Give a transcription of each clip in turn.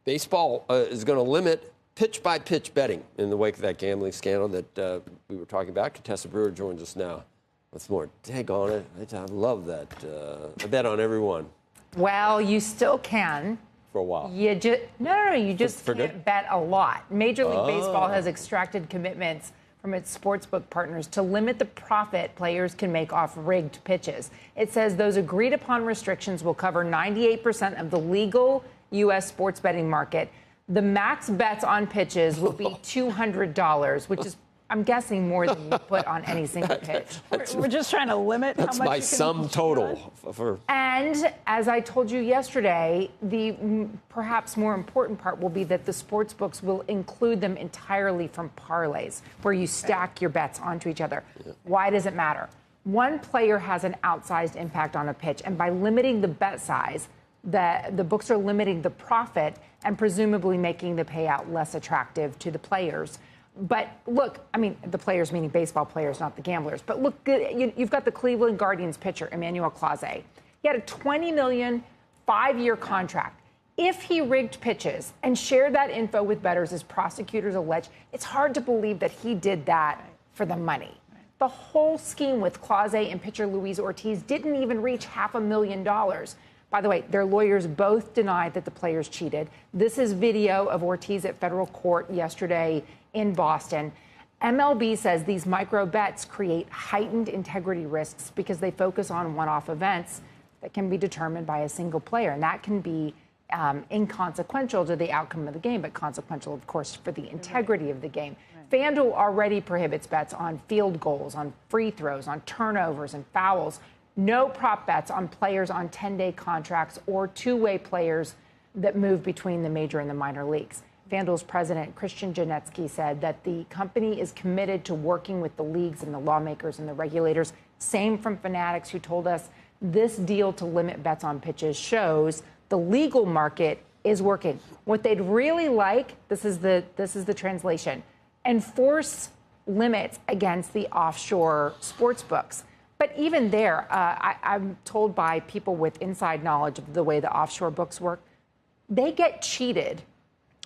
Baseball is going to limit pitch-by-pitch betting in the wake of that gambling scandal that we were talking about. Contessa Brewer joins us now. What's more, dang on it, I love that. I bet on every one. Well, you still can. For a while. You just no. You just For can't good? bet a lot. Major League Baseball has extracted commitments from its sportsbook partners to limit the profit players can make off rigged pitches. It says those agreed-upon restrictions will cover 98% of the legal U.S. sports betting market. The max bets on pitches will be $200, which is, I'm guessing, more than you put on any single pitch. We're just trying to limit how much That's my sum total. And as I told you yesterday, the perhaps more important part will be that the sports books will include them entirely from parlays, where you stack your bets onto each other. Yeah. Why does it matter? One player has an outsized impact on a pitch, and by limiting the bet size, the books are limiting the profit and presumably making the payout less attractive to the players. But look, I mean, the players, meaning baseball players, not the gamblers. But look, you've got the Cleveland Guardians pitcher, Emmanuel Clase. He had a $20 million, 5-year contract. If he rigged pitches and shared that info with bettors, as prosecutors allege, it's hard to believe that he did that for the money. The whole scheme with Clase and pitcher Luis Ortiz didn't even reach $500,000. By the way, their lawyers both denied that the players cheated. This is video of Ortiz at federal court yesterday in Boston. MLB says these micro bets create heightened integrity risks because they focus on one-off events that can be determined by a single player. And that can be inconsequential to the outcome of the game, but consequential, of course, for the integrity of the game. FanDuel already prohibits bets on field goals, on free throws, on turnovers and fouls. No prop bets on players on 10-day contracts or two-way players that move between the major and the minor leagues. FanDuel's president, Christian Janetsky, said that the company is committed to working with the leagues and the lawmakers and the regulators. Same from Fanatics, who told us this deal to limit bets on pitches shows the legal market is working. What they'd really like, this is the translation, enforce limits against the offshore sports books. But even there, I'm told by people with inside knowledge of the way the offshore books work, they get cheated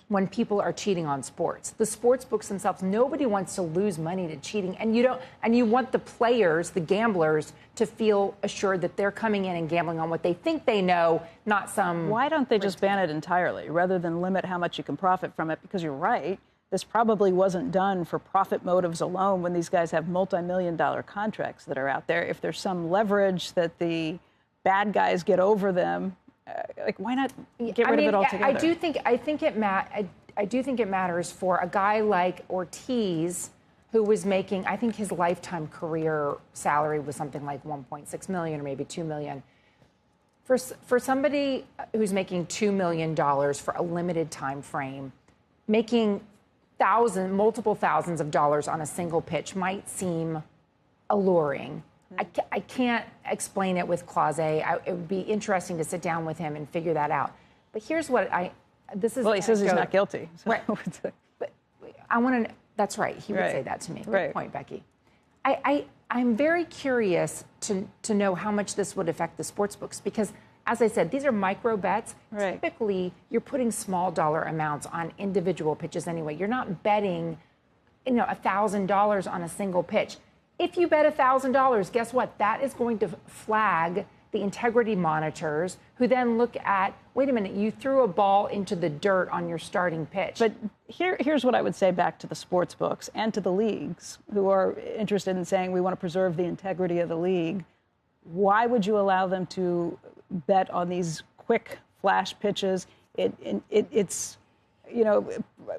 when people are cheating on sports. The sports books themselves, nobody wants to lose money to cheating, and you want the players, the gamblers, to feel assured that they're coming in and gambling on what they think they know, not some. Why don't they just ban it entirely rather than limit how much you can profit from it? Because you're right. This probably wasn't done for profit motives alone when these guys have multi-million-dollar contracts that are out there. If there's some leverage that the bad guys get over them, why not get rid of it altogether? I do think it matters for a guy like Ortiz, who was making, I think his lifetime career salary was something like $1.6 million or maybe $2 million. For somebody who's making $2 million for a limited time frame, making multiple thousands of dollars on a single pitch might seem alluring. I can't explain it with Clase. It would be interesting to sit down with him and figure that out. But here's what he says he's not guilty. So. Right. But I want to. That's right. He would say that to me. Good point, Becky. I'm very curious to know how much this would affect the sports books because, as I said, these are micro bets. Right. Typically, you're putting small dollar amounts on individual pitches anyway. You're not betting, $1,000 on a single pitch. If you bet $1,000, guess what? That is going to flag the integrity monitors, who then look at, wait a minute, you threw a ball into the dirt on your starting pitch. But here's what I would say back to the sports books and to the leagues who are interested in saying we want to preserve the integrity of the league. Why would you allow them to bet on these quick flash pitches? It's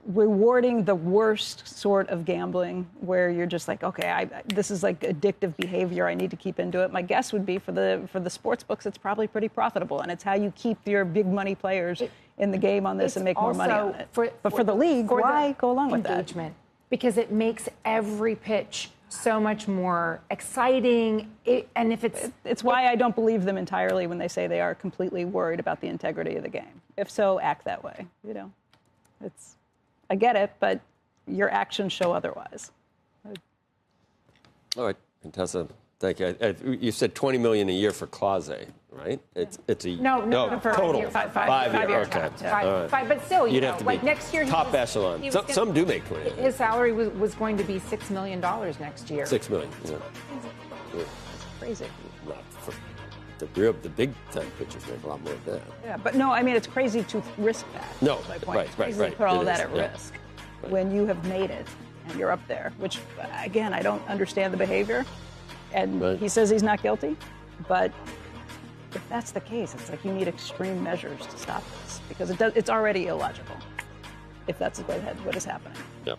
rewarding the worst sort of gambling where you're just like, okay, this is like addictive behavior. I need to keep into it. My guess would be for the sports books, it's probably pretty profitable, and it's how you keep your big money players in the game on this and make more money on it. But for the league, why go along with that? Engagement, because it makes every pitch so much more exciting. It's why I don't believe them entirely when they say they are completely worried about the integrity of the game. If so, act that way. I get it, but your actions show otherwise. All right, Contessa, Thank you. You said $20 million a year for Clause, right? It's a No, for total. 5 year. years. Okay. Five, but still, You'd have to like be next year, top echelon. Some do make 20. His salary was going to be $6 million next year. $6 million. Yeah. Crazy. Not for the big time pitchers make a lot more than that. Yeah, but no, I mean, it's crazy to risk that. No, That's my point. right, It's crazy right. to put all It that is, at yeah. risk when you have made it and you're up there, which, again, I don't understand the behavior. And Right. he says he's not guilty, but if that's the case, it's like you need extreme measures to stop this because it's already illogical if that's what is happening. Yep.